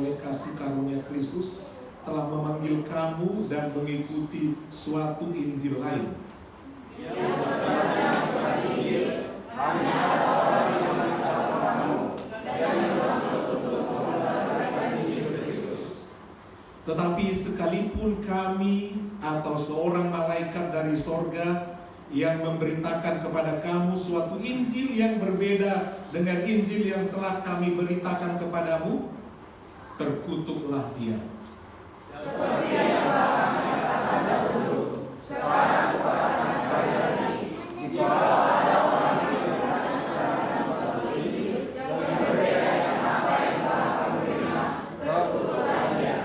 oleh kasih karunia Kristus telah memanggil kamu dan mengikuti suatu Injil lain. Tetapi sekalipun kami atau seorang malaikat dari sorga yang memberitakan kepada kamu suatu Injil yang berbeda dengan Injil yang telah kami beritakan kepadamu, terkutuklah dia. Seperti yang telah kami katakan dahulu, sekarang kukatakan sekali lagi, jika ada orang yang berkata kepada suatu Injil yang berbeda dengan apa yang telah kamu terima, terkutuklah dia.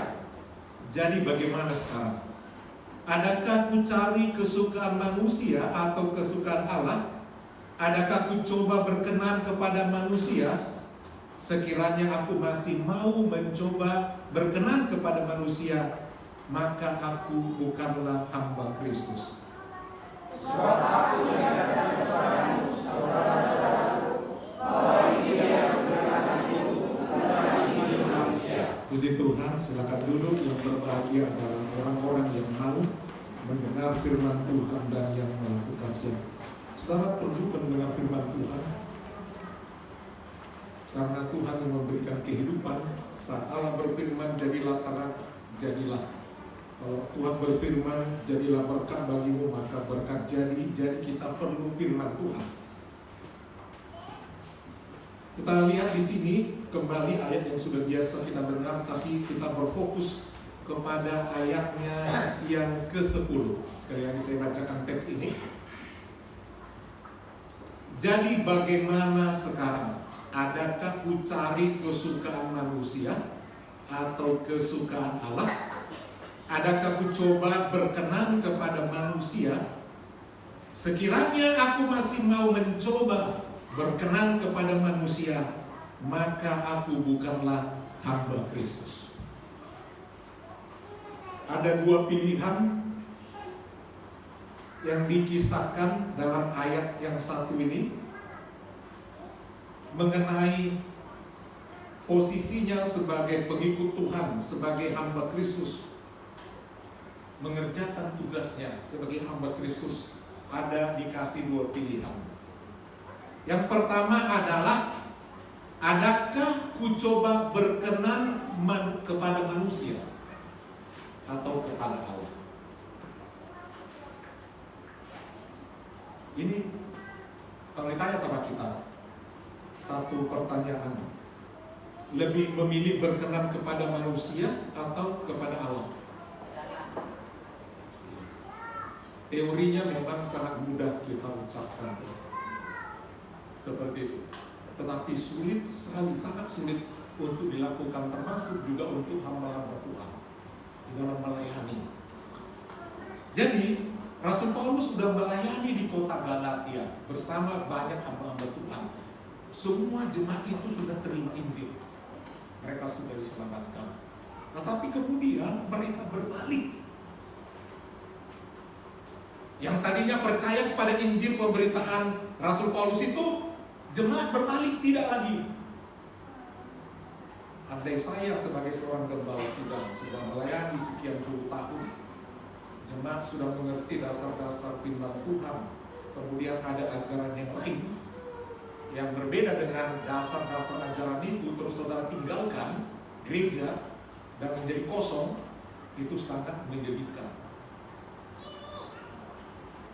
Jadi bagaimana sekarang? Adakah ku cari kesukaan manusia atau kesukaan Allah? Adakah ku coba berkenan kepada manusia? Sekiranya aku masih mau mencoba berkenan kepada manusia, maka aku bukanlah hamba Kristus. Sebab aku menyatakan kepadamu, saudara-saudaraku, bahwa Injil yang kuberitakan itu bukanlah Injil manusia. Puji Tuhan, silakan duduk. Yang berbahagia adalah orang-orang yang mau mendengar firman Tuhan dan yang melakukannya. Saudara perlu mendengar firman Tuhan, karena Tuhan yang memberikan kehidupan. Saat Allah berfirman, jadilah terang, jadilah. Kalau Tuhan berfirman, jadilah berkat bagimu, maka berkat jadi. Jadi kita perlu firman Tuhan. Kita lihat di sini kembali ayat yang sudah biasa kita dengar, tapi kita berfokus kepada ayatnya yang ke-10. Sekali lagi saya bacakan teks ini. Jadi bagaimana sekarang? Adakah ku cari kesukaan manusia atau kesukaan Allah? Adakah ku coba berkenan kepada manusia? Sekiranya aku masih mau mencoba berkenan kepada manusia, maka aku bukanlah hamba Kristus. Ada dua pilihan yang dikisahkan dalam ayat yang satu ini mengenai posisinya sebagai pengikut Tuhan, sebagai hamba Kristus, mengerjakan tugasnya sebagai hamba Kristus. Ada dikasih dua pilihan. Yang pertama adalah, adakah ku coba berkenan kepada manusia atau kepada Allah? Ini kalau ditanya sama kita, satu pertanyaan, lebih memilih berkenan kepada manusia atau kepada Allah? Teorinya memang sangat mudah kita ucapkan seperti itu, tetapi sulit sekali, sangat sulit untuk dilakukan, termasuk juga untuk hamba-hamba Tuhan di dalam melayani. Jadi Rasul Paulus sudah melayani di kota Galatia bersama banyak hamba-hamba Tuhan. Semua jemaat itu sudah terima Injil, mereka sudah diselamatkan. Nah, tapi kemudian mereka berbalik. Yang tadinya percaya kepada Injil pemberitaan Rasul Paulus itu, jemaat berbalik, tidak lagi. Andai saya sebagai seorang gembala sidang sudah melayani sekian puluh tahun, jemaat sudah mengerti dasar-dasar firman Tuhan, kemudian ada ajaran yang lain yang berbeda dengan dasar-dasar ajaran itu, terus saudara tinggalkan gereja dan menjadi kosong, itu sangat menyedihkan.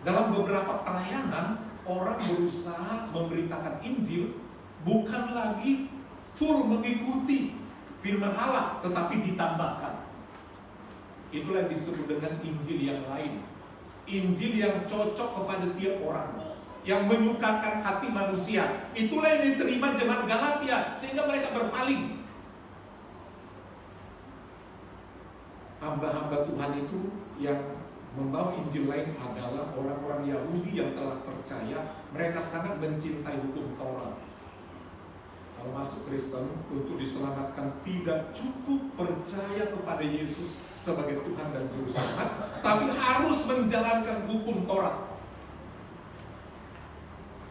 Dalam beberapa pelayanan, orang berusaha memberitakan Injil bukan lagi full mengikuti firman Allah, tetapi ditambahkan. Itulah yang disebut dengan Injil yang lain. Injil yang cocok kepada tiap orang, yang menyukakan hati manusia. Itulah yang diterima jemaat Galatia, sehingga mereka berpaling. Hamba-hamba Tuhan itu yang membawa Injil lain adalah orang-orang Yahudi yang telah percaya. Mereka sangat mencintai hukum Taurat. Kalau masuk Kristen, untuk diselamatkan tidak cukup percaya kepada Yesus sebagai Tuhan dan Juru Selamat, tapi harus menjalankan hukum Taurat,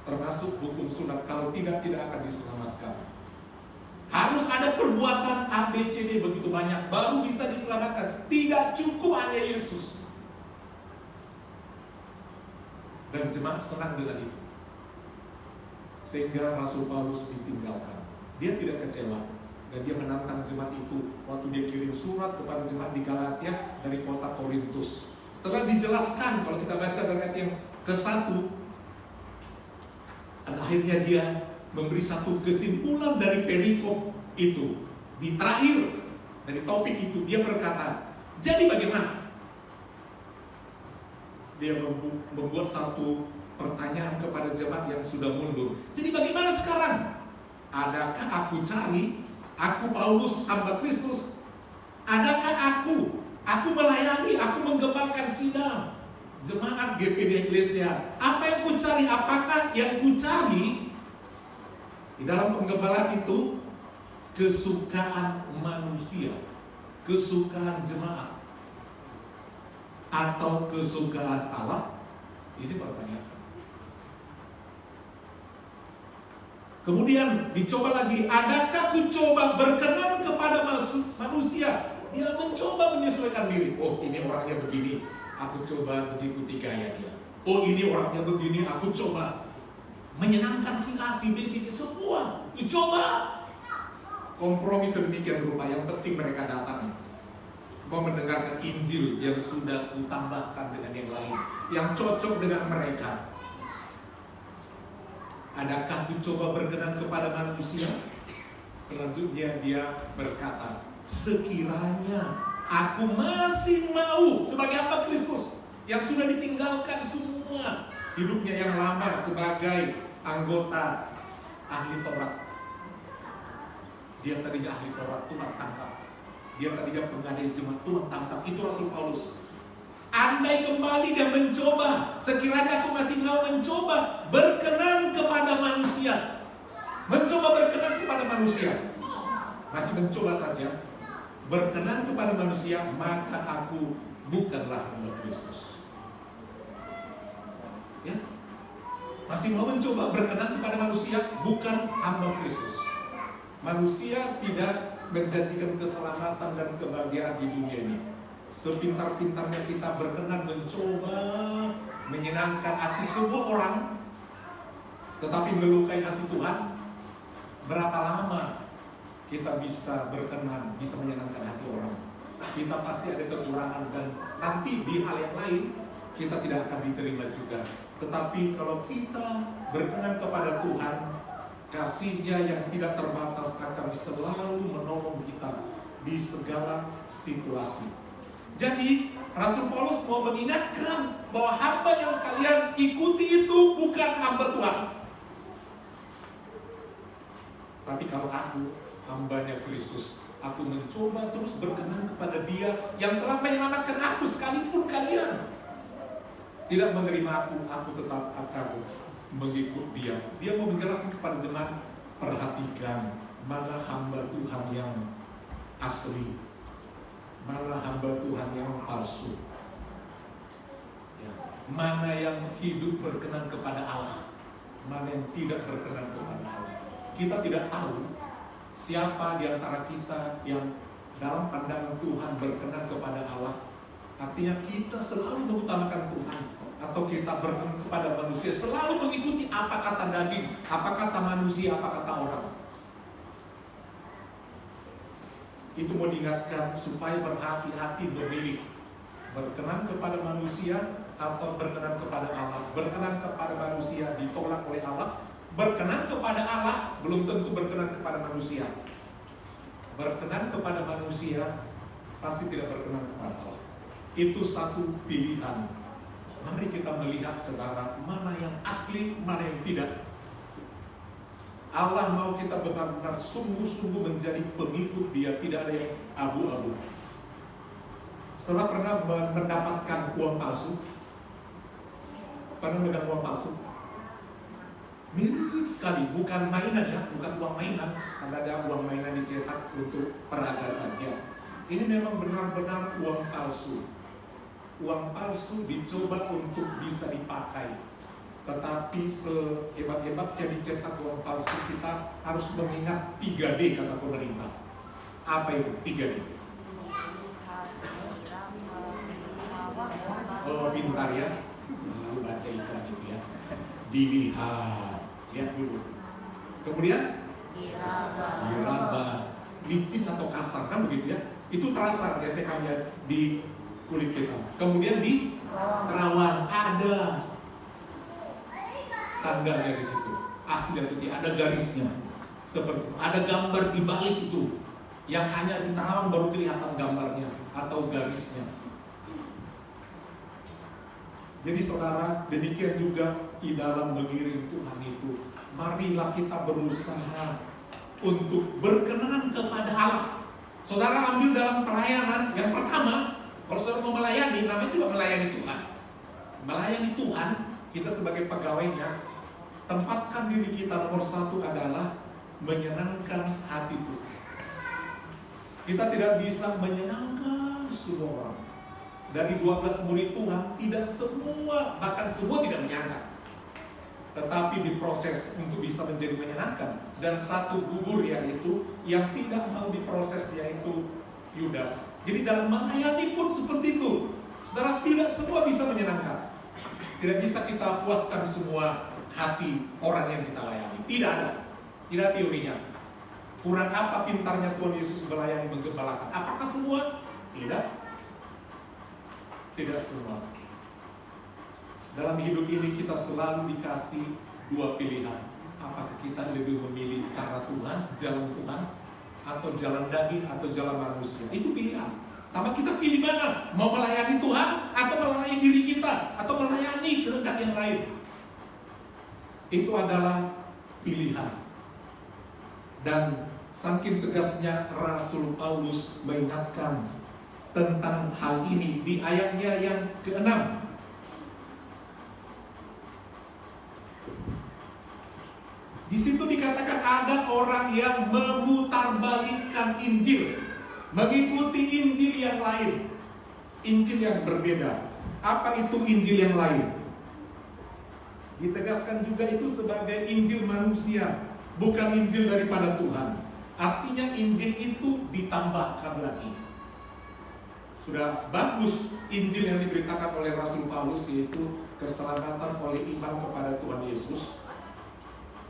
termasuk hukum sunat. Kalau tidak akan diselamatkan. Harus ada perbuatan A, B, C, D begitu banyak baru bisa diselamatkan. Tidak cukup hanya Yesus. Dan jemaat senang dengan itu. Sehingga Rasul Paulus ditinggalkan. Dia tidak kecewa. Dan dia menantang jemaat itu waktu dia kirim surat kepada jemaat di Galatia dari kota Korintus. Setelah dijelaskan, kalau kita baca dari ayat yang ke-1, dan akhirnya dia memberi satu kesimpulan dari perikop itu. Di terakhir dari topik itu dia berkata, jadi bagaimana? Dia membuat satu pertanyaan kepada jemaat yang sudah mundur. Jadi bagaimana sekarang? Adakah aku cari, aku Paulus hamba Kristus? Adakah aku melayani, aku menggembalkan sidang jemaat GPD Eklesia? Apa yang ku cari? Apakah yang ku cari di dalam penggembalaan itu kesukaan manusia, kesukaan jemaat, atau kesukaan Allah? Ini pertanyaan. Kemudian dicoba lagi, adakah ku coba berkenan kepada manusia? Dia mencoba menyesuaikan diri. Oh, ini orangnya begini, aku coba mengikuti gaya dia. Oh, ini orangnya begini, aku coba menyenangkan si A, si B, si C, semua dicoba. Kompromi sedemikian rupa, yang penting mereka datang mau mendengarkan Injil yang sudah ditambahkan dengan yang lain, yang cocok dengan mereka. Adakah ku coba berkenan kepada manusia? Selanjutnya dia berkata, sekiranya aku masih mau sebagai hamba Kristus yang sudah ditinggalkan semua hidupnya yang lama sebagai anggota ahli Taurat. Dia tadinya ahli Taurat, Tuhan tangkap. Dia tadinya pengadai jemaat, Tuhan tangkap. Itu Rasul Paulus. Andai kembali dan mencoba, sekiranya aku masih mau mencoba berkenan kepada manusia. Mencoba berkenan kepada manusia. Masih mencoba saja berkenan kepada manusia, maka aku bukanlah hamba Kristus. Ya? Masih mau mencoba berkenan kepada manusia, bukan hamba Kristus. Manusia tidak menjanjikan keselamatan dan kebahagiaan di dunia ini. Sepintar-pintarnya kita berkenan mencoba menyenangkan hati semua orang, tetapi melukai hati Tuhan, berapa lama kita bisa berkenan, bisa menyenangkan hati orang? Kita pasti ada kekurangan, dan nanti di hal yang lain kita tidak akan diterima juga. Tetapi kalau kita berkenan kepada Tuhan, kasih-Nya yang tidak terbatas akan selalu menolong kita di segala situasi. Jadi Rasul Paulus mau mengingatkan bahwa hamba yang kalian ikuti itu bukan hamba Tuhan. Tapi kalau aku hambanya Kristus, aku mencoba terus berkenan kepada Dia yang telah menyelamatkan aku, sekalipun kalian tidak menerima aku tetap akan mengikut Dia. Dia mau menjelaskan kepada jemaat, perhatikan mana hamba Tuhan yang asli, mana hamba Tuhan yang palsu, ya, mana yang hidup berkenan kepada Allah, mana yang tidak berkenan kepada Allah. Kita tidak tahu siapa di antara kita yang dalam pandangan Tuhan berkenan kepada Allah. Artinya kita selalu mengutamakan Tuhan, atau kita berkenan kepada manusia, selalu mengikuti apa kata daging, apa kata manusia, apa kata orang. Itu mau diingatkan supaya berhati-hati memilih berkenan kepada manusia atau berkenan kepada Allah. Berkenan kepada manusia ditolak oleh Allah, berkenan kepada Allah belum tentu berkenan kepada manusia. Berkenan kepada manusia pasti tidak berkenan kepada Allah. Itu satu pilihan. Mari kita melihat saudara, mana yang asli, mana yang tidak. Allah mau kita benar-benar sungguh-sungguh menjadi pengikut Dia, tidak ada yang abu-abu. Saudara pernah mendapatkan uang palsu? Pernah megang uang palsu? Mirip sekali, bukan mainan ya, bukan uang mainan. Karena ada uang mainan dicetak untuk peraga saja. Ini memang benar-benar uang palsu. Uang palsu dicoba untuk bisa dipakai. Tetapi sehebat-hebatnya dicetak uang palsu, kita harus mengingat 3D kata pemerintah. Apa itu 3D? Oh, pintar ya. Selalu baca iklan itu ya. Dilihat, lihat dulu. Kemudian diraba, licin atau kasar kan begitu ya. Itu terasa gesekannya di kulit kita. Kemudian di terawang ada tandanya di situ. Asli dan putih, ada garisnya. Seperti itu. Ada gambar di balik itu yang hanya di terawang baru kelihatan gambarnya atau garisnya. Jadi saudara, demikian juga di dalam mengiring Tuhan itu, marilah kita berusaha untuk berkenan kepada Allah. Saudara ambil dalam pelayanan, yang pertama, kalau saudara mau melayani, namanya juga melayani Tuhan. Melayani Tuhan, kita sebagai pegawainya, tempatkan diri kita nomor satu adalah menyenangkan hati Tuhan. Kita tidak bisa menyenangkan semua orang. Dari 12 murid Tuhan, tidak semua, bahkan semua tidak menyangka. Tetapi diproses untuk bisa menjadi menyenangkan. Dan satu gugur yaitu yang tidak mau diproses, yaitu Yudas. Jadi dalam melayani pun seperti itu. Saudara, tidak semua bisa menyenangkan. Tidak bisa kita puaskan semua hati orang yang kita layani. Tidak ada. Tidak teorinya. Kurang apa pintarnya Tuhan Yesus melayani, menggembalakan? Apakah semua? Tidak. Tidak semua. Dalam hidup ini kita selalu dikasih dua pilihan. Apakah kita lebih memilih cara Tuhan, jalan Tuhan, atau jalan daging, atau jalan manusia? Itu pilihan. Sama kita pilih mana? Mau melayani Tuhan, atau melayani diri kita, atau melayani kehendak yang lain? Itu adalah pilihan. Dan saking tegasnya Rasul Paulus mengingatkan tentang hal ini di ayatnya yang ke-6. Di situ dikatakan ada orang yang memutarbalikkan Injil, mengikuti Injil yang lain, Injil yang berbeda. Apa itu Injil yang lain? Ditegaskan juga itu sebagai Injil manusia, bukan Injil daripada Tuhan. Artinya Injil itu ditambahkan lagi. Sudah bagus Injil yang diberitakan oleh Rasul Paulus, yaitu keselamatan oleh iman kepada Tuhan Yesus.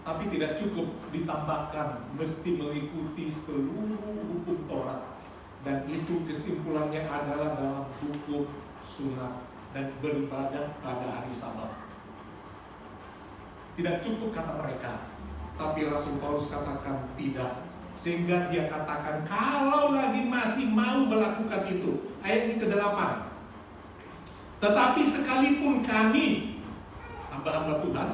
Tapi tidak cukup ditambahkan, mesti mengikuti seluruh hukum Taurat. Dan itu kesimpulannya adalah dalam hukum sunat dan beribadah pada hari Sabat. Tidak cukup kata mereka, tapi Rasul Paulus katakan tidak. Sehingga dia katakan kalau lagi masih mau melakukan itu, ayat ini ke-8. Tetapi sekalipun kami, hamba-hamba Tuhan,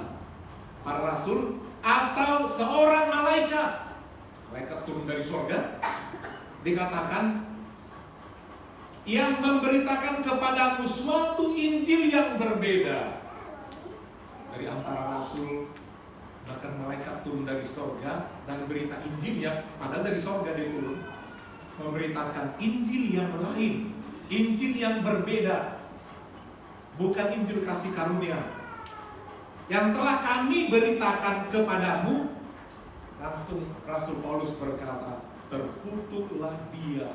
para rasul, atau seorang malaikat turun dari surga, dikatakan yang memberitakan kepadamu suatu Injil yang berbeda dari antara rasul, bahkan malaikat turun dari surga dan berita Injil yang padahal dari surga dia turun, memberitakan Injil yang lain, Injil yang berbeda, bukan Injil kasih karunia yang telah kami beritakan kepadamu. Langsung Rasul Paulus berkata, terkutuklah dia,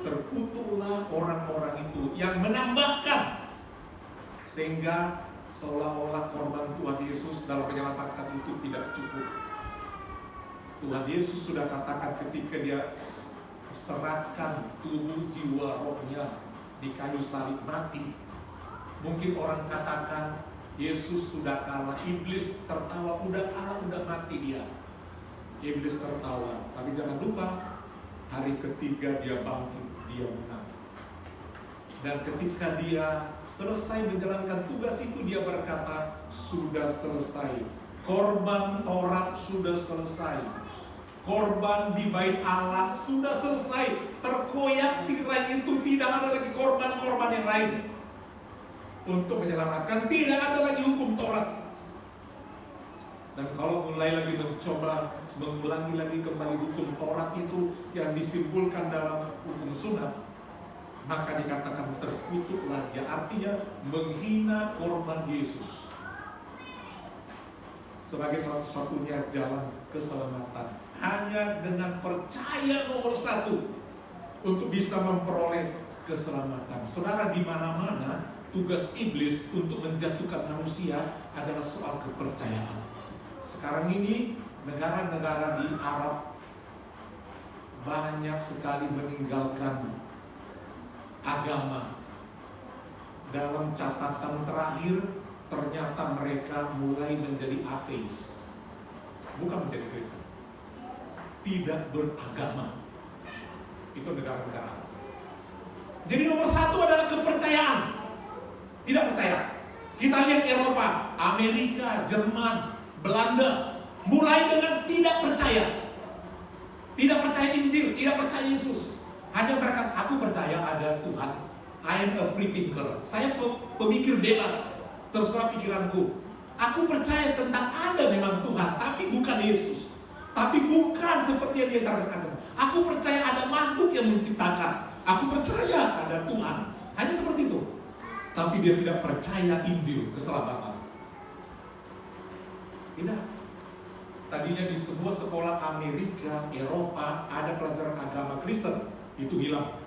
terkutuklah orang-orang itu yang menambahkan, sehingga seolah-olah korban Tuhan Yesus dalam menyelamatkan itu tidak cukup. Tuhan Yesus sudah katakan ketika dia serahkan tubuh, jiwa, rohnya di kayu salib mati. Mungkin orang katakan Yesus sudah kalah, iblis tertawa, udah kalah, udah mati dia. Iblis tertawa, tapi jangan lupa hari ketiga dia bangkit, dia menang. Dan ketika dia selesai menjalankan tugas itu, dia berkata, sudah selesai. Korban Taurat sudah selesai. Korban di bait Allah sudah selesai. Terkoyak tirai itu, tidak ada lagi korban-korban yang lain. Untuk menyelamatkan, tidak ada lagi hukum Taurat. Dan kalau mulai lagi mencoba mengulangi lagi kembali hukum Taurat itu yang disimpulkan dalam hukum sunat, maka dikatakan terkutuklah dia, artinya menghina korban Yesus. sebagai satu-satunya jalan keselamatan. Hanya dengan percaya nomor satu untuk bisa memperoleh keselamatan. Saudara, di mana-mana tugas iblis untuk menjatuhkan manusia adalah soal kepercayaan. Sekarang ini negara-negara di Arab banyak sekali meninggalkan agama. Dalam catatan terakhir, ternyata mereka mulai menjadi ateis, bukan menjadi Kristen, tidak beragama. Itu negara-negara Arab. Jadi nomor satu adalah kepercayaan. Tidak percaya. Kita lihat Eropa, Amerika, Jerman, Belanda, mulai dengan tidak percaya. Tidak percaya Injil, tidak percaya Yesus. Hanya berkata, aku percaya ada Tuhan. I am a free thinker. Saya pemikir bebas, terserah pikiranku. Aku percaya tentang ada memang Tuhan, tapi bukan Yesus. Tapi bukan seperti yang dia katakan. Aku percaya ada makhluk yang menciptakan. Aku percaya ada Tuhan. Hanya seperti itu. Tapi dia tidak percaya Injil, keselamatan. Tidak. Tadinya di sebuah sekolah Amerika, Eropa, ada pelajaran agama Kristen. Itu hilang.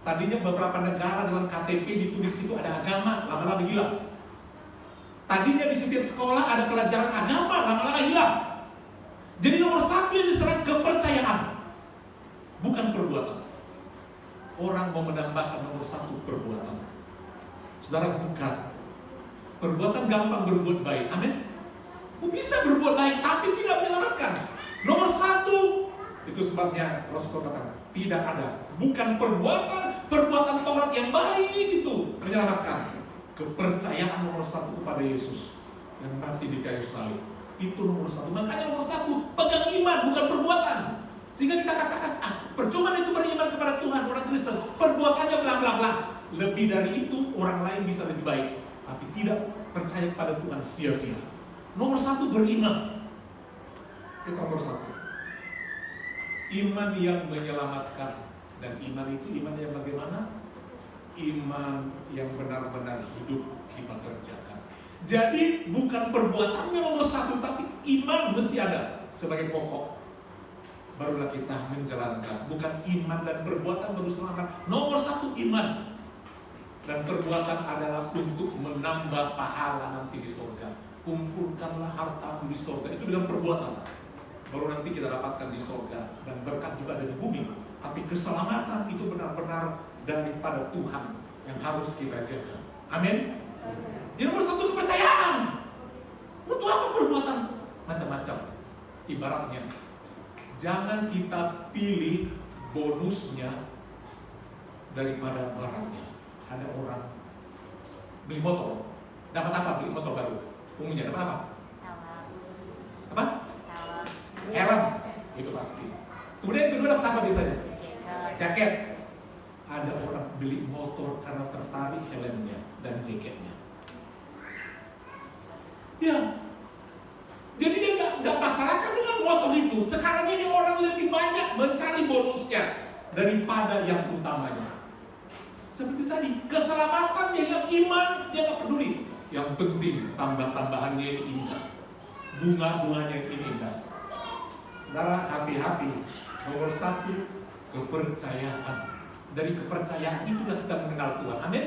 Tadinya beberapa negara dalam KTP ditulis itu ada agama, lama-lama hilang. Tadinya di setiap sekolah ada pelajaran agama, lama-lama hilang. Jadi nomor satu yang diserang kepercayaan, bukan perbuatan. Orang mau menambahkan nomor satu perbuatan. Saudara, bukan. Perbuatan gampang berbuat baik, amin. Bisa berbuat baik, tapi tidak menyelamatkan. Nomor satu, itu sebabnya Rasulullah katakan, tidak ada. Bukan perbuatan Taurat yang baik itu menyelamatkan. Kepercayaan nomor satu kepada Yesus yang mati di kayu salib. Itu nomor satu. Makanya nomor satu, pegang iman, bukan perbuatan. Sehingga kita katakan, percuma itu beriman kepada Tuhan, orang Kristen. Perbuatannya bla bla bla. Lebih dari itu, orang lain bisa lebih baik. Tapi tidak percaya kepada Tuhan, sia-sia. Nomor satu, beriman. Itu nomor satu. Iman yang menyelamatkan. Dan iman itu iman yang bagaimana? Iman yang benar-benar hidup kita kerjakan. Jadi bukan perbuatannya nomor satu, tapi iman mesti ada sebagai pokok. Barulah kita menjalankan. Bukan iman dan perbuatan baru selamat. Nomor satu iman. Dan perbuatan adalah untuk menambah pahala nanti di surga. Kumpulkanlah hartamu di surga. Itu dengan perbuatan. Baru nanti kita dapatkan di surga. Dan berkat juga dari bumi. Tapi keselamatan itu benar-benar daripada Tuhan yang harus kita jaga. Amin. Jadi nomor satu kepercayaan. Untuk apa perbuatan? Macam-macam. Ibaratnya, jangan kita pilih bonusnya daripada barangnya. Ada orang beli motor, dapat apa? Beli motor baru. Umumnya dapat apa? Apa? Helm. Itu pasti. Kemudian yang kedua dapat apa biasanya? Jaket. Ada orang beli motor karena tertarik helmnya dan jaketnya. Ya. Jadi dia nggak masalahkan dengan motor itu. Sekarang ini orang lebih banyak mencari bonusnya daripada yang utamanya. Seperti tadi, keselamatannya yang iman dia nggak peduli. Yang penting tambah-tambahannya ini indah, bunga-bunganya ini indah. Saudara, hati-hati. Nomor satu, kepercayaan. Dari kepercayaan itulah kita mengenal Tuhan. Amin.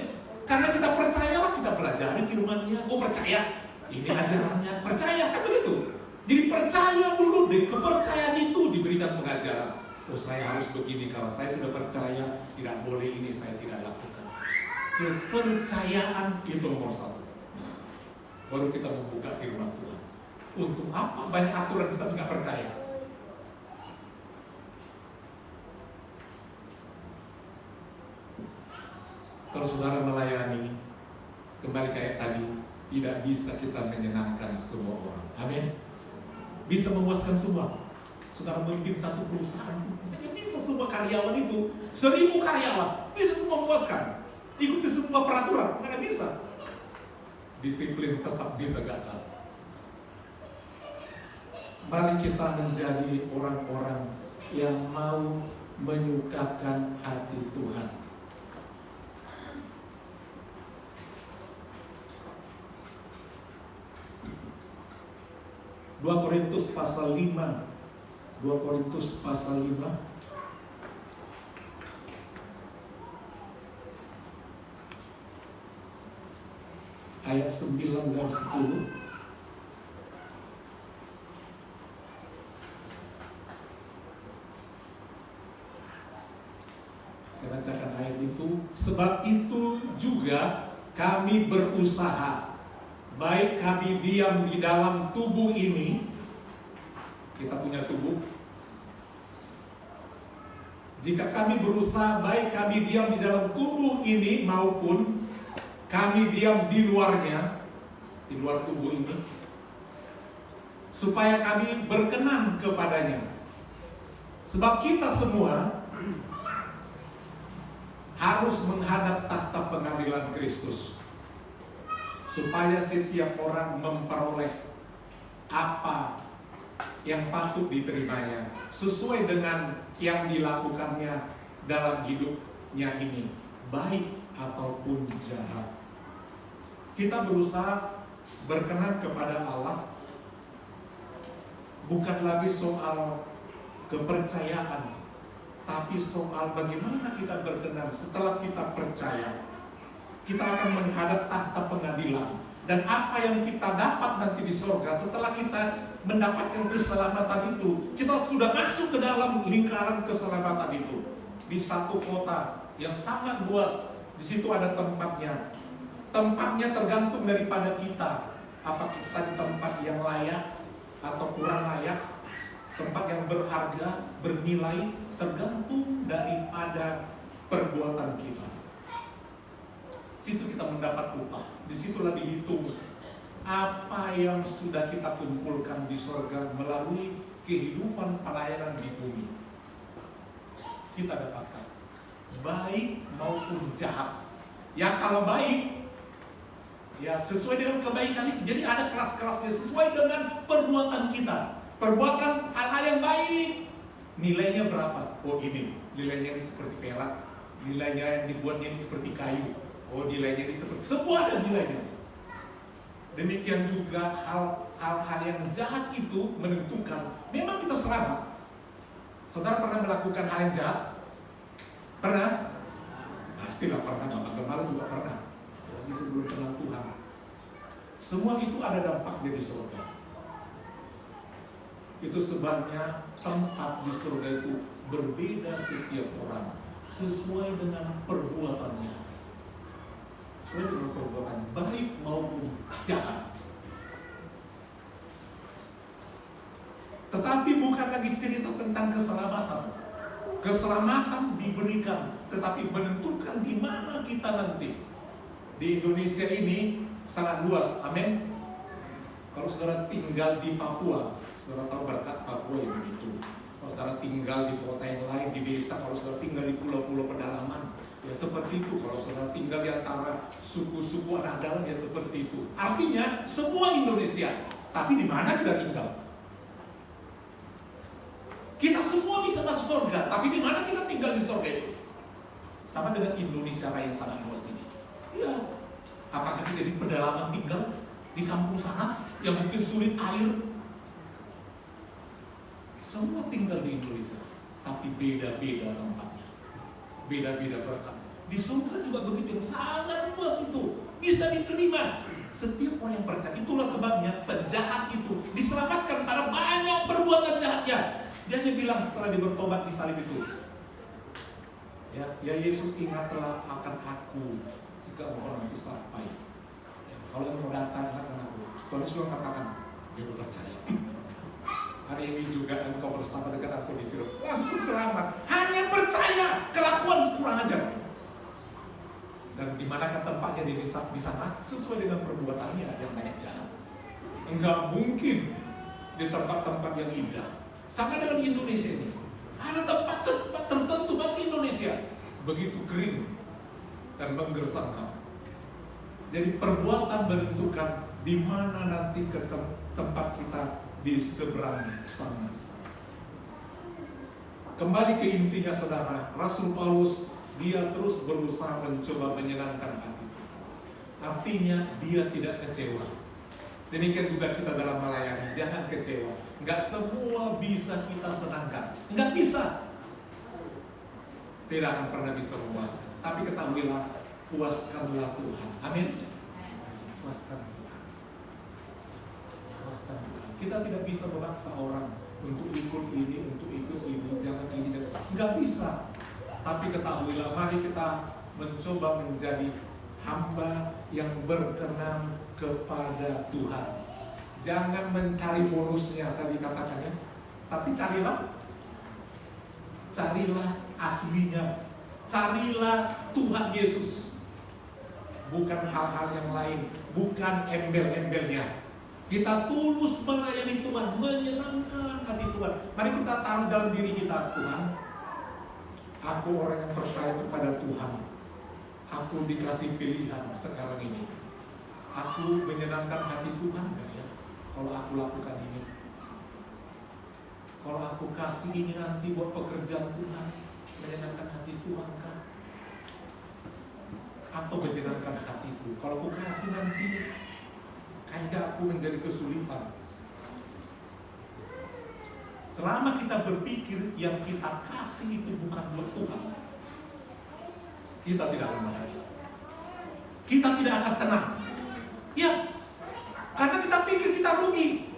Karena kita percayalah, kita pelajari firman-Nya. Oh, percaya, ini ajarannya. Percaya, kan begitu. Jadi percaya dulu, dari kepercayaan itu diberikan pengajaran. Oh, saya harus begini karena saya sudah percaya. Tidak boleh ini, saya tidak lakukan. Kepercayaan itu nomor satu. Baru kita membuka firman Tuhan. Untuk apa banyak aturan kita nggak percaya? Kalau saudara melayani, kembali kayak tadi, tidak bisa kita menyenangkan semua orang. Amin. Bisa memuaskan semua. Saudara memimpin satu perusahaan, hanya bisa semua karyawan itu, 1000 karyawan, bisa semua memuaskan. Ikuti semua peraturan, nggak bisa. Disiplin tetap ditegakkan. Mari kita menjadi orang-orang yang mau menyukakan hati Tuhan. 2 Korintus pasal 5. 2 Korintus pasal 5. Ayat 9 dan 10. Saya bacakan ayat itu. Sebab itu juga kami berusaha, baik kami diam di dalam tubuh ini, kita punya tubuh. Jika kami berusaha, baik kami diam di dalam tubuh ini maupun kami diam di luarnya, di luar tubuh ini, supaya kami berkenan kepadanya. Sebab kita semua harus menghadap tahta pengadilan Kristus, supaya setiap orang memperoleh apa yang patut diterimanya sesuai dengan yang dilakukannya dalam hidupnya ini, baik ataupun jahat. Kita berusaha berkenan kepada Allah, bukan lagi soal kepercayaan, tapi soal bagaimana kita berkenan setelah kita percaya. Kita akan menghadap tahta pengadilan, dan apa yang kita dapat nanti di surga setelah kita mendapatkan keselamatan itu, kita sudah masuk ke dalam lingkaran keselamatan itu. Di satu kota yang sangat luas, di situ ada tempatnya. Tempatnya tergantung daripada kita, apa kita di tempat yang layak atau kurang layak, tempat yang berharga, bernilai, tergantung daripada perbuatan kita. Situ kita mendapat upah. Disitulah dihitung apa yang sudah kita kumpulkan di surga melalui kehidupan pelayanan di bumi. Kita dapatkan baik maupun jahat. Ya kalau baik, ya sesuai dengan kebaikan itu. Jadi ada kelas-kelasnya sesuai dengan perbuatan kita. Perbuatan hal-hal yang baik, nilainya berapa? Oh ini, nilainya ini seperti perak, nilainya yang dibuatnya ini seperti kayu. Oh nilainya ini seperti, semua ada nilainya. Demikian juga hal-hal yang jahat itu menentukan, memang kita selamat. Saudara pernah melakukan hal yang jahat? Pernah? Pastilah pernah, Bapak Gembala juga pernah. Lagi sebelum kenal Tuhan. Semua itu ada dampaknya di surga. Itu sebabnya tempat di surga itu berbeda setiap orang sesuai dengan perbuatannya. Sesuai dengan perbuatannya, baik maupun jahat. Tetapi bukan lagi cerita tentang keselamatan. Keselamatan diberikan, tetapi menentukan di mana kita nanti. Di Indonesia ini sangat luas, amin. Kalau saudara tinggal di Papua, saudara tahu berkat Papua ya begitu. Kalau saudara tinggal di kota yang lain, di desa, kalau saudara tinggal di pulau-pulau pedalaman, ya seperti itu. Kalau saudara tinggal di antara suku-suku anak dalam, ya seperti itu. Artinya semua Indonesia, tapi di mana kita tinggal? Kita semua bisa masuk surga, tapi di mana kita tinggal di surga itu? Sama dengan Indonesia Raya yang sangat luas ini. Ya, apakah kita di pedalaman tinggal di kampung sana yang mungkin sulit air? Semua tinggal di Indonesia, tapi beda-beda tempatnya, beda-beda berkatnya. Di surga juga begitu, yang sangat luas itu bisa diterima setiap orang yang percaya. Itulah sebabnya penjahat itu diselamatkan karena banyak perbuatan jahatnya. Dia hanya bilang setelah dia bertobat di salib itu, ya Yesus, ingatlah akan aku jika engkau nanti sampai. Ya, kalau engkau datang, ingatkan aku. Tuhan Yesus katakan, dia percaya. Hari ini juga engkau bersama dengan aku di firman, langsung selamat. Hanya percaya, kelakuan kurang ajar. Dan di manakah tempatnya di sana? Sesuai dengan perbuatannya yang banyak jahat. Enggak mungkin di tempat-tempat yang indah. Sama dengan Indonesia ini, ada tempat-tempat tertentu masih Indonesia begitu kering dan menggersangkan. Jadi perbuatan menentukan di mana nanti ke tempat kita di seberang sana. Kembali ke intinya saudara, Rasul Paulus dia terus berusaha mencoba menyenangkan hati Tuhan. Artinya dia tidak kecewa. Demikian juga kita dalam melayani, jangan kecewa. Nggak semua bisa kita senangkan, nggak bisa. Tidak akan pernah bisa memuaskan. Tapi ketahuilah, puaskanlah Tuhan. Amin. Puaskan Tuhan. Puaskan Tuhan. Kita tidak bisa memaksa orang untuk ikut ini, jangan ini, jangan. Nggak bisa. Tapi ketahuilah, mari kita mencoba menjadi hamba yang berkenan kepada Tuhan. Jangan mencari bonusnya tadi katakannya, tapi carilah aslinya. Carilah Tuhan Yesus. Bukan hal-hal yang lain, bukan embel-embelnya. Kita tulus melayani Tuhan, menyenangkan hati Tuhan. Mari kita taruh dalam diri kita, Tuhan, aku orang yang percaya kepada Tuhan. Aku dikasih pilihan sekarang ini. Aku menyenangkan hati Tuhan gak ya? Kalau aku lakukan ini. Kalau aku kasih ini nanti buat pekerjaan Tuhan, menyenangkan hati Tuhan kah? Atau menyenangkan hatiku? Kalau aku kasih nanti, kayaknya aku menjadi kesulitan. Selama kita berpikir yang kita kasih itu bukan buat Tuhan, kita tidak akan bahagia. Kita tidak akan tenang. Ya, karena kita pikir kita rugi.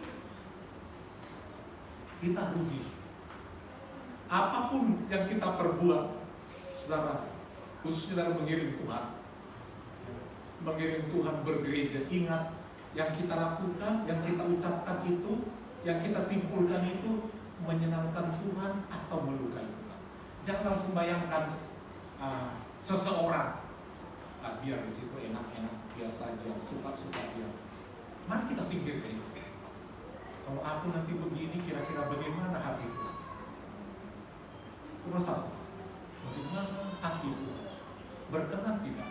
Kita rugi. Apapun yang kita perbuat, saudara, khususnya dalam mengiring Tuhan, bergereja, ingat, yang kita lakukan, yang kita ucapkan itu, yang kita simpulkan itu menyenangkan Tuhan atau melukai Tuhan. Jangan langsung bayangkan seseorang, biar di situ enak-enak, biasa aja, suka-suka dia. Mari kita singkir ini. Kalau aku nanti begini, kira-kira bagaimana hati Tuhan? Nomor satu, bagaimana hati Tuhan? Berkenan tidak?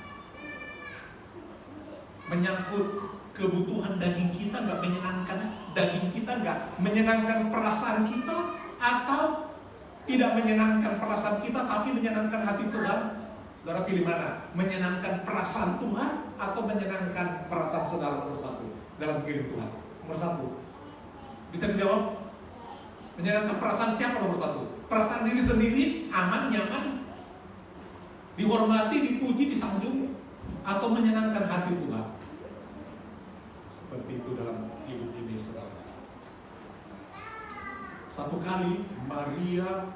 Menyangkut kebutuhan daging kita nggak menyenangkan, daging kita nggak menyenangkan perasaan kita, atau tidak menyenangkan perasaan kita tapi menyenangkan hati Tuhan? Saudara pilih mana? Menyenangkan perasaan Tuhan atau menyenangkan perasaan saudara? Nomor satu dalam mengiring Tuhan. Nomor satu, bisa dijawab? Menyenangkan perasaan siapa nomor satu? Perasaan diri sendiri, aman, nyaman, dihormati, dipuji, disanjung, atau menyenangkan hati Tuhan? Seperti itu dalam hidup ini, saudara. Satu kali Maria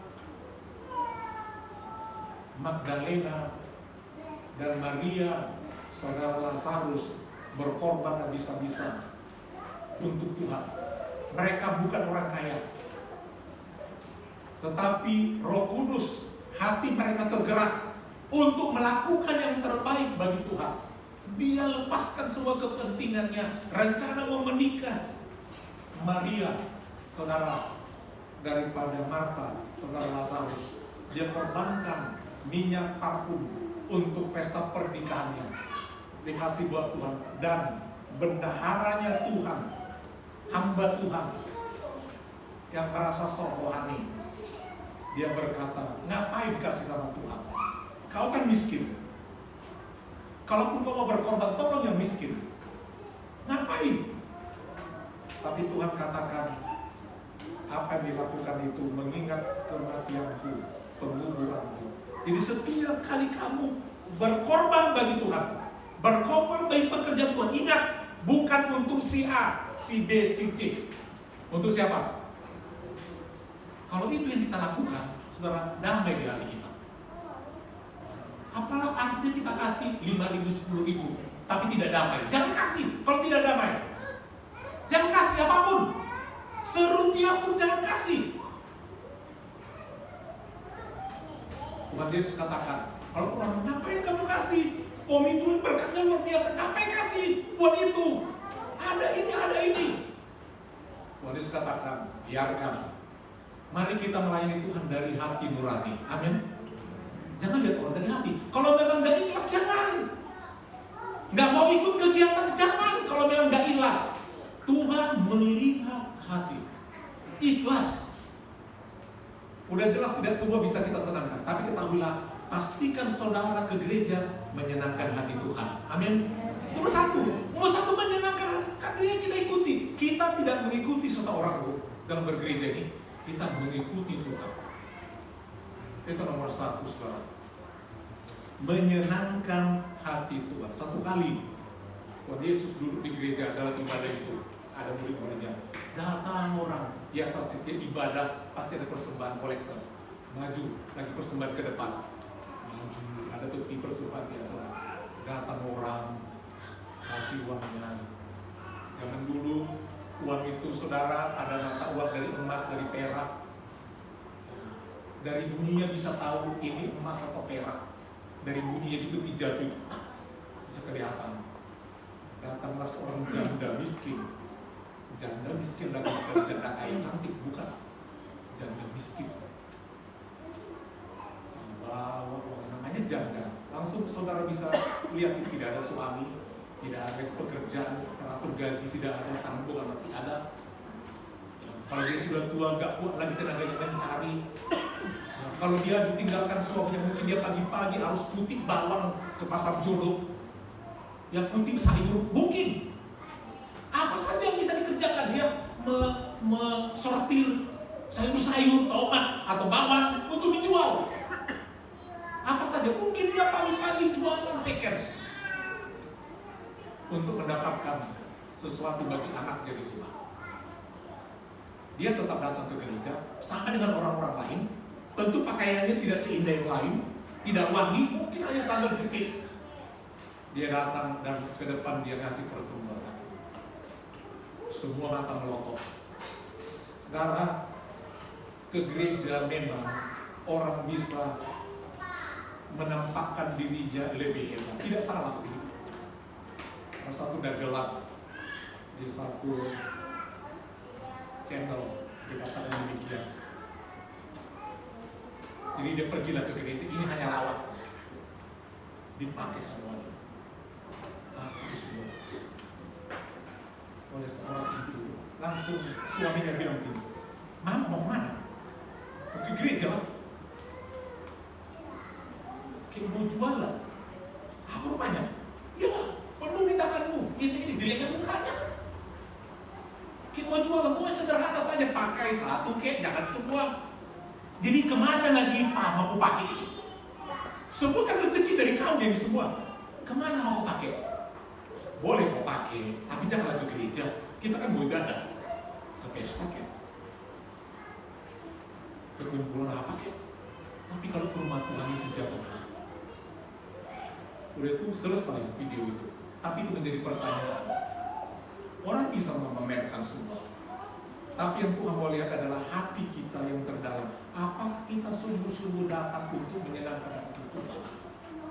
Magdalena dan Maria saudara Lazarus berkorban habis-habisan untuk Tuhan. Mereka bukan orang kaya, tetapi Roh Kudus, hati mereka tergerak untuk melakukan yang terbaik bagi Tuhan. Dia lepaskan semua kepentingannya, rencana mau menikah Maria, saudara, daripada Marta, saudara Lazarus. Dia korbankan minyak parfum untuk pesta pernikahannya, dikasih buat Tuhan. Dan bendaharanya Tuhan, hamba Tuhan yang merasa sok rohani, dia berkata, ngapain kasih sama Tuhan? Kau kan miskin. Kalaupun kau mau berkorban, tolong yang miskin. Ngapain? Tapi Tuhan katakan, apa yang dilakukan itu mengingat kematianku, penguburanku. Jadi setiap kali kamu berkorban bagi Tuhan, berkorban bagi pekerjaan Tuhan, ingat, bukan untuk si A, si B, si C. Untuk siapa? Kalau itu yang kita lakukan, saudara, damai di hati kita. Apa artinya kita kasih 5.000, 10.000 tapi tidak damai? Jangan kasih kalau tidak damai. Jangan kasih apapun, serupiah pun jangan kasih. Tuhan Yesus katakan, kalau orang, ngapain kamu kasih? Om itu berkatnya luar biasa, ngapain kasih buat itu? Ada ini. Tuhan Yesus katakan, biarkan. Mari kita melayani Tuhan dari hati nurani. Amin. Jangan lihat orang dari hati. Kalau memang gak ikhlas, jangan. Gak mau ikut kegiatan, jangan. Kalau memang gak ikhlas, Tuhan melihat hati. Ikhlas. Udah jelas tidak semua bisa kita senangkan, tapi ketahuilah, pastikan saudara ke gereja menyenangkan hati Tuhan. Amin. Nomor satu menyenangkan hati. Karena kita ikuti. Kita tidak mengikuti seseorang dalam bergereja ini. Kita mengikuti Tuhan. Itu nomor satu, saudara. Menyenangkan hati Tuhan. Satu kali Tuhan Yesus duduk di gereja dalam ibadah itu, ada murid-muridnya. Datang orang, ya saat setiap ibadah pasti ada persembahan kolektor. Maju lagi persembahan ke depan. Maju, ada peti persembahan biasa. Datang orang, kasih uangnya. Zaman dulu uang itu, saudara, ada mata uang dari emas, dari perak. Dari bunyinya bisa tahu ini emas atau perak. Dari bunyinya itu dijatuh, bisa kelihatan. Datanglah seorang janda miskin. Janda miskin lagi, bukan janda kaya cantik, bukan. Janda miskin. Bawa uang, namanya janda. Langsung saudara bisa lihat, tidak ada suami, tidak ada pekerjaan, teratur gaji tidak ada, tanggungan masih ada. Ya, kalau dia sudah tua, gak kuat lagi tenaganya mencari. Nah, kalau dia ditinggalkan suaminya, mungkin dia pagi-pagi harus kutip bawang ke pasar jodoh. Ya kutip sayur, mungkin. Apa saja yang bisa dikerjakan, dia sortir sayur-sayur, tomat atau bawang untuk dijual. Apa saja, mungkin dia pagi-pagi jualan second untuk mendapatkan sesuatu bagi anaknya di rumah. Dia tetap datang ke gereja sama dengan orang-orang lain. Tentu pakaiannya tidak seindah yang lain, tidak wangi, mungkin hanya sandal jepit. Dia datang dan ke depan dia ngasih persembahan. Semua mata melotot. Karena ke gereja memang orang bisa menampakkan dirinya lebih hebat. Tidak salah sih. Karena satu udah gelap di satu channel dikatakan demikian. Jadi dia pergilah ke gereja, ini hanya lawak. Dipakai semuanya. Pakai semuanya. Oleh seorang itu, langsung suaminya bilang begini, "Mama mau mana?" "Ke gereja lah." "Kayak mau jualan." "Apa rupanya?" "Iya, penuh di tanganmu, ini di lehermu banyak." "Kayak mau jualan, mau sederhana saja, pakai satu kek, jangan semua." "Jadi kemana lagi Pak mau pakai ini? Semua kan rezeki dari kau ini semua. Kemana mau pakai?" "Boleh kau pakai, tapi jangan lagi gereja. Kita kan mau ibadah ke pesta kan, ke kumpulan apa kan. Tapi kalau ke rumah Tuhan itu janganlah." Udah itu selesai video itu. Tapi itu menjadi pertanyaan. Orang bisa memamerkan semua, tapi yang Tuhan mau lihat adalah hati kita yang terdalam. Apakah kita sungguh-sungguh datang untuk menyenangkan hati Tuhan,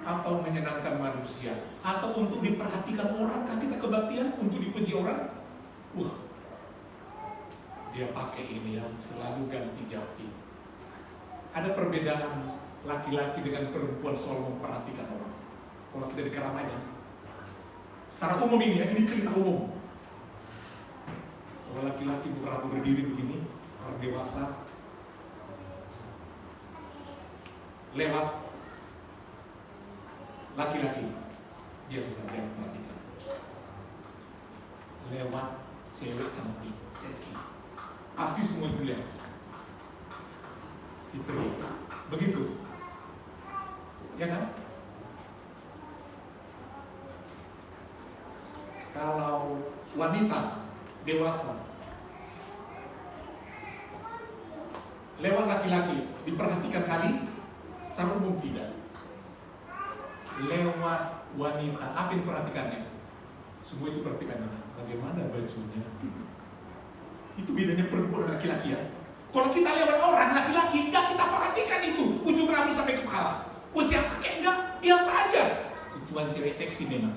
atau menyenangkan manusia, atau untuk diperhatikan orang? Kan kita kebaktian untuk dipuji orang. Wah, dia pakai ini yang selalu ganti-ganti. Ada perbedaan laki-laki dengan perempuan soal memperhatikan orang. Kalau kita di keramaian, secara umum ini cerita umum. Kalau laki-laki beberapa berdiri begini, orang dewasa lewat laki-laki, biasa saja perhatikan. Lewat cewek cantik, seksi, pasti semua dilihat. Si pria, begitu, ya kan? Kalau wanita dewasa lewat laki-laki diperhatikan kali, sama umum tidak. Lewat wanita, apa yang diperhatikannya? Semua itu perhatikannya. Bagaimana bajunya? Itu bedanya perempuan dan laki-laki ya. Kalau kita lewat orang laki-laki, enggak kita perhatikan itu ujung rambut sampai kepala. Usia pakai enggak, biasa aja. Kecuali cewek seksi memang.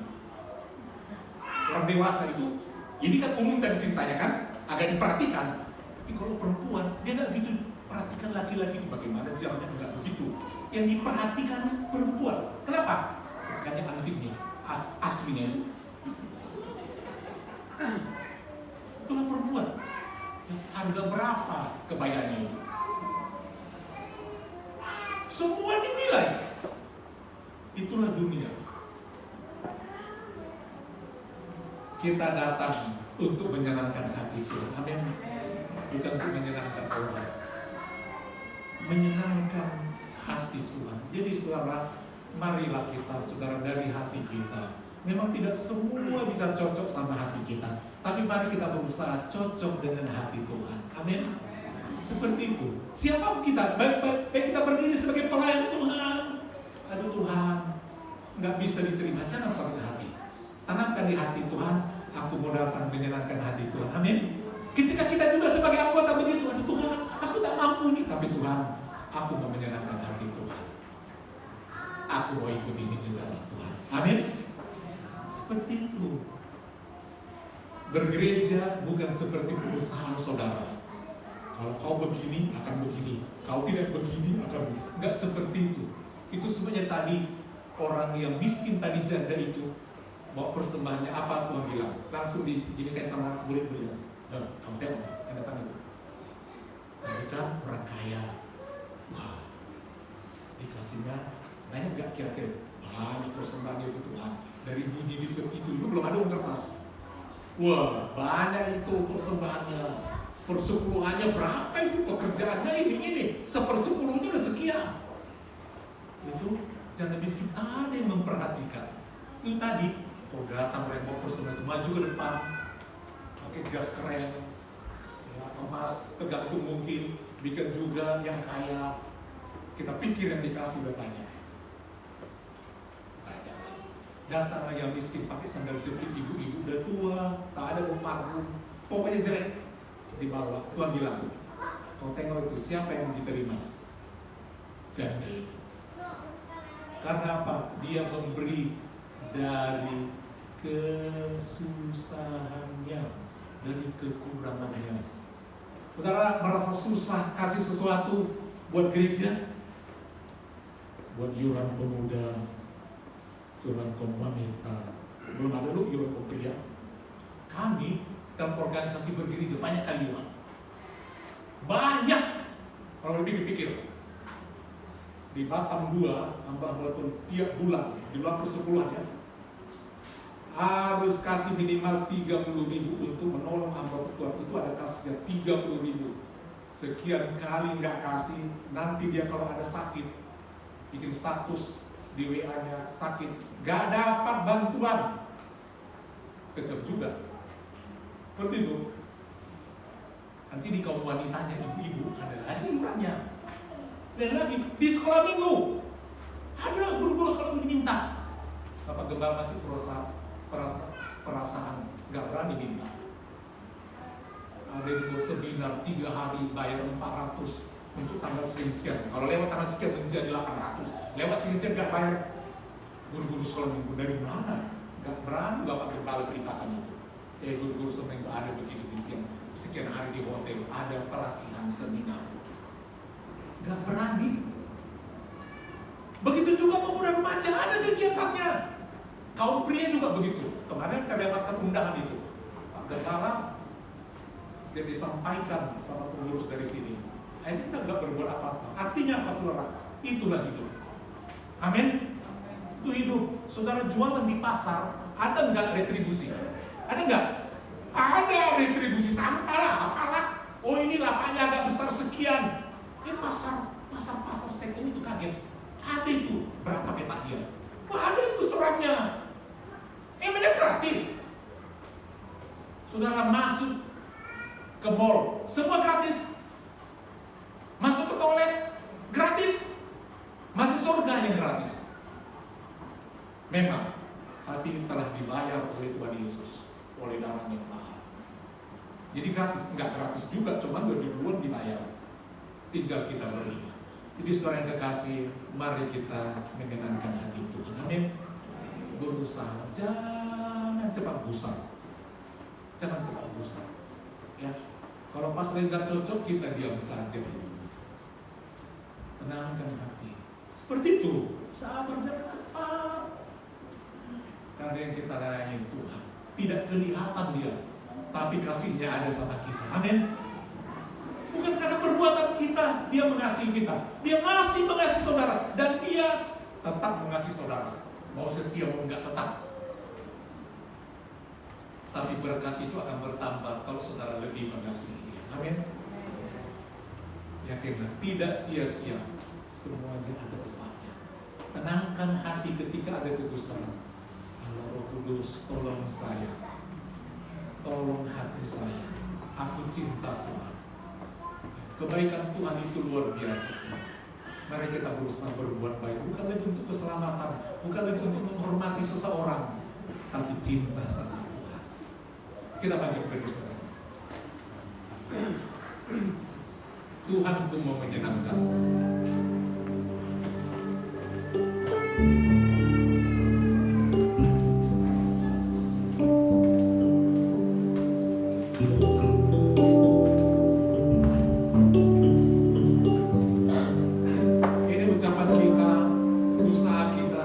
Orang dewasa itu, ini kan umum tadi ceritanya kan, agak diperhatikan. Tapi kalau perempuan, dia enggak gitu perhatikan laki-laki itu bagaimana jalannya, enggak begitu. Yang diperhatikan perempuan. Kenapa? Makanya antiknya, aslinya itu. Itulah perempuan. Yang harga berapa kebayanya itu? Semua dinilai. Itulah dunia. kita datang untuk menyenangkan hati Tuhan. Amin. Bukan untuk menyenangkan orang. Menyenangkan hati Tuhan. Jadi saudara, marilah kita, saudara, dari hati kita. Memang tidak semua bisa cocok sama hati kita, tapi mari kita berusaha cocok dengan hati Tuhan. Amin. Seperti itu. Siapa kita? Baik kita berdiri sebagai pelayan Tuhan. Aduh Tuhan, nggak bisa diterima. Jangan sakit hati. Tanamkan di hati Tuhan. Aku mau datang menyenangkan hati Tuhan. Amin. Ketika kita juga sebagai anggota begitu, aduh Tuhan, aku tak mampu nih. Tapi Tuhan, aku mau menyenangkan hati Tuhan. Aku mau ikut ini juga lah Tuhan. Amin. Seperti itu. Bergereja bukan seperti perusahaan saudara. Kalau kau begini akan begini, kau tidak begini akan begini. Enggak seperti itu. Itu sebenarnya tadi orang yang miskin tadi, janda itu bawa persembahannya, apa Tuhan bilang? Langsung diginikan sama murid-murid. Kamu tengok, yang datang itu. Tadi kan orang kaya. Wah, dikasihnya banyak gak kira-kira? Banyak persembahannya itu Tuhan. Dari bunyi di dekat itu belum ada uang kertas. Wah, banyak itu persembahannya. Persepuluhannya berapa itu, pekerjaannya ini. Sepersepuluhnya udah sekian. Itu jangan miskin, ada yang memperhatikan. Itu tadi, kalau datang bawa persembahan itu maju ke depan, pakai jas keren, ya, emas, tergantung mungkin, bikin juga yang kaya. Kita pikir yang dikasih udah banyak. Datang lagi yang miskin pakai sandal jepit, ibu-ibu udah tua, tak ada parfum, pokoknya jelek, dibawa. Tuhan bilang, kau tengok itu siapa yang diterima? Janda itu. Karena apa? Dia memberi dari kesusahannya, dari kekurangannya. Saudara merasa susah kasih sesuatu buat gereja, buat iuran pemuda, iuran kaum wanita, belum ada lu iuran kaum pria. Kami dalam organisasi bergereja banyak kali iuran, banyak. Kalau lebih dipikir di Batam 2, hamba tiap bulan di luar persepuluhan ya, harus kasih minimal 30.000 untuk menolong hamba Tuhan. Itu ada kasihnya 30.000. Sekian kali nggak kasih, nanti dia kalau ada sakit bikin status di WA-nya sakit, gak dapat bantuan, kejam juga. Seperti itu. Nanti di kaum wanitanya, ibu-ibu ada lagi iurannya. Dan lagi di sekolah minggu ada guru-guru sekolah minggu diminta. Bapak Gembala masih perasaan gak berani minta. Ada juga seminar 3 hari bayar 400 untuk tanggal sekian. Kalau lewat tanggal sekian menjadi 800. Lewat sekian gak bayar. Guru-guru sekolah minggu dari mana? Gak berani Bapak Gembala beritakan itu. Guru-guru sekolah minggu ada begini-begini. Sekian hari di hotel ada pelatihan seminar. Gak berani. Begitu juga pemuda remaja ada kegiatannya. Kaum pria juga begitu. Kemarin kita dapatkan undangan itu. Pak Gembala dia disampaikan sama pengurus dari sini. Akhirnya kita nggak berbuat apa-apa. Artinya apa saudara? Itulah hidup. Amin. Itu hidup. Saudara jualan di pasar, ada nggak retribusi? Ada nggak? Ada retribusi, sampah lah, apalah. Oh ini lapaknya agak besar sekian. Pasar sektor itu kaget. Ada itu berapa petak dia? Wah ada itu suratnya. Emangnya gratis. Saudara masuk ke mall, semua gratis. Masuk ke toilet, gratis. Masuk surga yang gratis. Memang, tapi telah dibayar oleh Tuhan Yesus, oleh darah yang mahal. Jadi gratis, enggak gratis juga, cuma dua-duaan dibayar. Tinggal kita beriman. Jadi saudara yang kekasih, mari kita menyenangkan hati Tuhan. Amin. Berusaha, jangan cepat gusar. Jangan cepat gusar. Ya, kalau pas lagi nggak cocok kita diam saja dulu. Tenangkan hati. Seperti itu, sabar jangan cepat. Karena yang kita layani Tuhan tidak kelihatan dia, tapi kasihnya ada sama kita. Amin. Bukan karena perbuatan kita dia mengasihi kita, dia masih mengasihi saudara dan dia tetap mengasihi saudara. Mau setia mau enggak tetap. Tapi berkat itu akan bertambah kalau saudara lebih mengasihi dia. Amin. Yakinlah, tidak sia-sia, semuanya ada upahnya. Tenangkan hati ketika ada kegusaran. Allah Roh Kudus, tolong saya, tolong hati saya. Aku cinta Tuhan. Kebaikan Tuhan itu luar biasa. Mari kita berusaha berbuat baik, bukan lagi untuk keselamatan, bukan lagi untuk menghormati seseorang, tapi cinta sama Tuhan. Kita panjang berdiri sekarang. Tuhanku mau menyenangkanmu. Ini ucapan kita, usaha kita.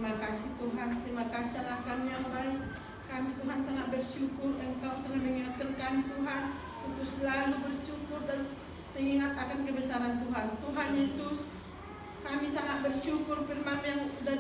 Terima kasih Tuhan, terima kasih Allah kami yang baik. Kami Tuhan sangat bersyukur Engkau telah mengingatkan kami Tuhan untuk selalu bersyukur dan mengingat akan kebesaran Tuhan. Tuhan Yesus, kami sangat bersyukur firman yang sudah